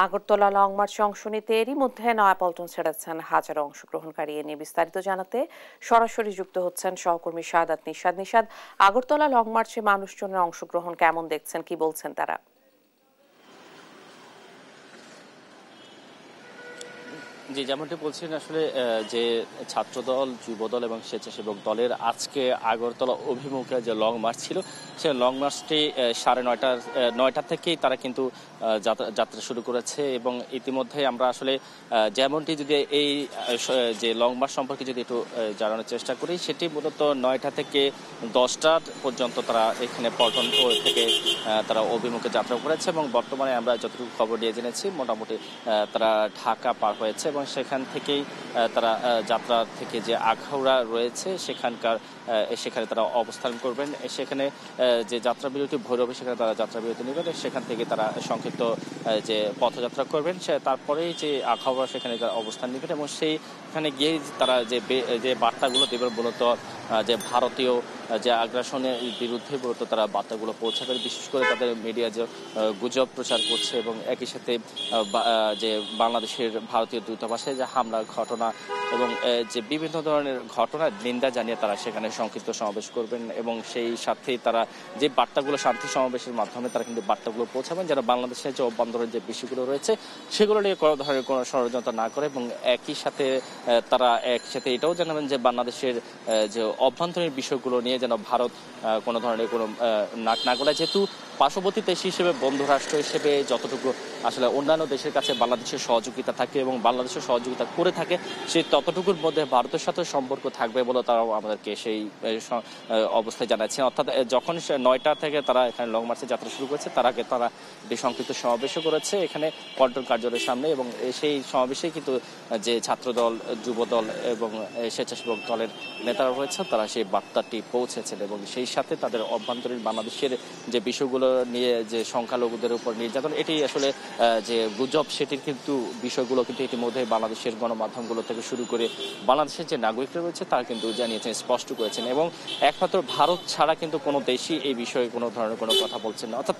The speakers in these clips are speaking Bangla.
আগরতলা লং মার্চে অংশ নিতে এরই মধ্যে নয়াপল্টন ছেড়েছেন হাজারো অংশগ্রহণকারী। এ নিয়ে বিস্তারিত জানাতে সরাসরি যুক্ত হচ্ছেন সহকর্মী শাহাদাত নিশাদ। নিশাদ, আগরতলা লং মার্চে মানুষজনের অংশগ্রহণ কেমন দেখছেন, কি বলছেন তারা? জি, যেমনটি বলছেন আসলে যে ছাত্রদল, যুবদল এবং স্বেচ্ছাসেবক দলের আজকে আগরতলা অভিমুখে যে লং মার্চ ছিল, সে লং মার্চটি 9:30 থেকেই তারা কিন্তু যাত্রা শুরু করেছে। এবং ইতিমধ্যে আমরা আসলে যেমনটি যদি এই যে লং মার্চ সম্পর্কে যদি একটু জানানোর চেষ্টা করি, সেটি মূলত 9টা থেকে 10টা পর্যন্ত তারা এখানে পল্টন থেকে তারা অভিমুখে যাত্রা করেছে। এবং বর্তমানে আমরা যতটুকু খবর নিয়ে জেনেছি, মোটামুটি তারা ঢাকা পার হয়েছে এবং সেখান থেকেই তারা যাত্রা থেকে যে আখাউড়া রয়েছে সেখানে তারা অবস্থান করবেন। সেখানে যে যাত্রা বিরতি ভৈরবে, সেখানে তারা যাত্রা বিরতি নেবেন। সেখান থেকে তারা সংক্ষিপ্ত যে পথযাত্রা করবেন, তারপরেই যে আখাউড়া সেখানে তারা অবস্থান নেবেন এবং সেইখানে গিয়ে তারা যে বার্তাগুলো দেবেন, মূলত যে ভারতীয় যে আগ্রাসনের বিরুদ্ধে মূলত তারা বার্তাগুলো পৌঁছাবেন। বিশেষ করে তাদের মিডিয়া যে গুজব প্রচার করছে এবং একই সাথে যে বাংলাদেশের ভারতীয় দূতাবাসে যে হামলার ঘটনা এবং যে বিভিন্ন ধরনের ঘটনার নিন্দা জানিয়ে তারা সেখানে সংক্ষিপ্ত সমাবেশ করবেন। এবং সেই সাথেই তারা যে বার্তাগুলো শান্তি সমাবেশের মাধ্যমে তারা কিন্তু বার্তাগুলো পৌঁছাবেন, যারা বাংলাদেশের যে অভ্যন্তরীণ যে বিষয়গুলো রয়েছে সেগুলো নিয়ে কোনো ধরনের কোনো ষড়যন্ত্র না করে। এবং একই সাথে তারা একসাথে এটাও জানাবেন যে বাংলাদেশের যে অভ্যন্তরীণ বিষয়গুলো নিয়ে যেন ভারত কোনো ধরনের কোনো নাক না গলায়। যেহেতু পার্শ্ববর্তী দেশ হিসেবে, বন্ধু রাষ্ট্র হিসেবে যতটুকু আসলে অন্যান্য দেশের কাছে বাংলাদেশের সহযোগিতা থাকে এবং বাংলাদেশের সহযোগিতা করে থাকে, সেই ততটুকুর মধ্যে ভারতের সাথে সম্পর্ক থাকবে বলে তারাও আমাদেরকে সেই অবস্থায় জানাচ্ছেন। অর্থাৎ যখন 9টা থেকে তারা এখানে লং মার্চে যাত্রা শুরু করেছে, তার আগে তারা একটি সংক্ষিপ্ত সমাবেশও করেছে এখানে পল্টন কার্যালয়ের সামনে। এবং সেই সমাবেশেই কিন্তু যে ছাত্রদল, যুবদল এবং স্বেচ্ছাসেবক দলের নেতারা রয়েছে, তারা সেই বার্তাটি পৌঁছেছেন। এবং সেই সাথে তাদের অভ্যন্তরীণ বাংলাদেশের যে বিষয়গুলো নিয়ে যে সংখ্যালঘুদের উপর নির্যাতন, এটি আসলে যে গুজব, সেটির কিন্তু বিষয়গুলো কিন্তু ইতিমধ্যে বাংলাদেশের গণমাধ্যমগুলো থেকে শুরু করে বাংলাদেশের যে নাগরিকরা রয়েছে তারা কিন্তু জানিয়েছেন, স্পষ্ট করেছেন। এবং একমাত্র ভারত ছাড়া কিন্তু কোনো দেশই এই বিষয়ে কোনো ধরনের কোনো কথা বলছেন না। অর্থাৎ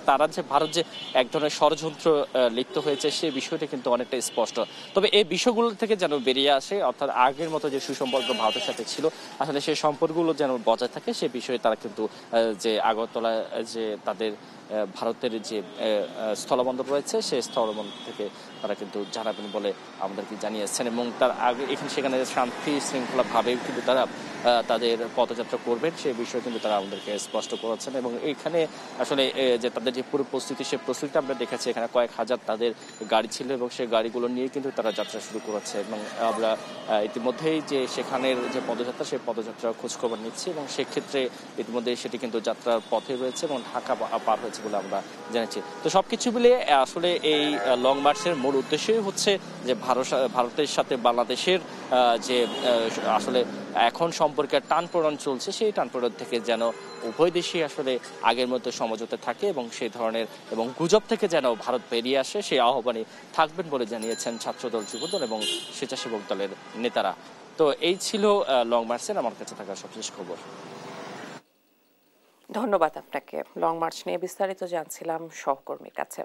ভারত যে এক ধরনের ষড়যন্ত্র লিপ্ত হয়েছে, সেই বিষয়টি কিন্তু অনেকটা স্পষ্ট। তবে এই বিষয়গুলো থেকে যেন বেরিয়ে আসে, অর্থাৎ আগের মতো যে সুসম্পর্ক ভারতের সাথে ছিল, আসলে সেই সম্পর্কগুলো যেন বজায় থাকে, সে বিষয়ে তারা কিন্তু যে আগরতলা যে তাদের ভারতের যে স্থলবন্দর রয়েছে, সেই স্থলবন্দর থেকে তারা কিন্তু জানাবেন বলে আমাদেরকে জানিয়েছেন। এবং তার আগে সেখানে শান্তি শৃঙ্খলাভাবে কিন্তু তারা তাদের পদযাত্রা করবেন, সেই বিষয়ে কিন্তু তারা আমাদেরকে স্পষ্ট করেছেন। এবং এখানে আসলে যে তাদের যে পুরো প্রস্তুতি, সেই প্রস্তুতিটা আমরা দেখেছি। এখানে কয়েক হাজার তাদের গাড়ি ছিল এবং সেই গাড়িগুলো নিয়ে কিন্তু তারা যাত্রা শুরু করেছে। এবং আমরা ইতিমধ্যেই যে সেখানের যে পদযাত্রা, সেই পদযাত্রার খোঁজখবর নিচ্ছি এবং সেক্ষেত্রে ইতিমধ্যে সেটি কিন্তু যাত্রার পথে রয়েছে এবং ঢাকা পার হয়েছে বলে আমরা জানাচ্ছি। তো সবকিছু মিলিয়ে আসলে এই লং মার্চের মূল উদ্দেশ্যই হচ্ছে যে ভারতের সাথে বাংলাদেশের যে আসলে এখন সম্পর্কে টানপোড়েন চলছে, সেই টানপোড়েন থেকে যেন উভয় দেশই আসলে আগের মতো সমঝোতা থাকে এবং সেই ধরনের এবং গুজব থেকে যেন ভারত বেরিয়ে আসে, সেই আহ্বানে থাকবেন বলে জানিয়েছেন ছাত্রদল, যুবদল এবং স্বেচ্ছাসেবক দলের নেতারা। তো এই ছিল লং মার্চের আমার কাছে থাকা সবশেষ খবর। ধন্যবাদ আপনাকে। লং মার্চ নিয়ে বিস্তারিত জানছিলাম সহকর্মীর কাছে।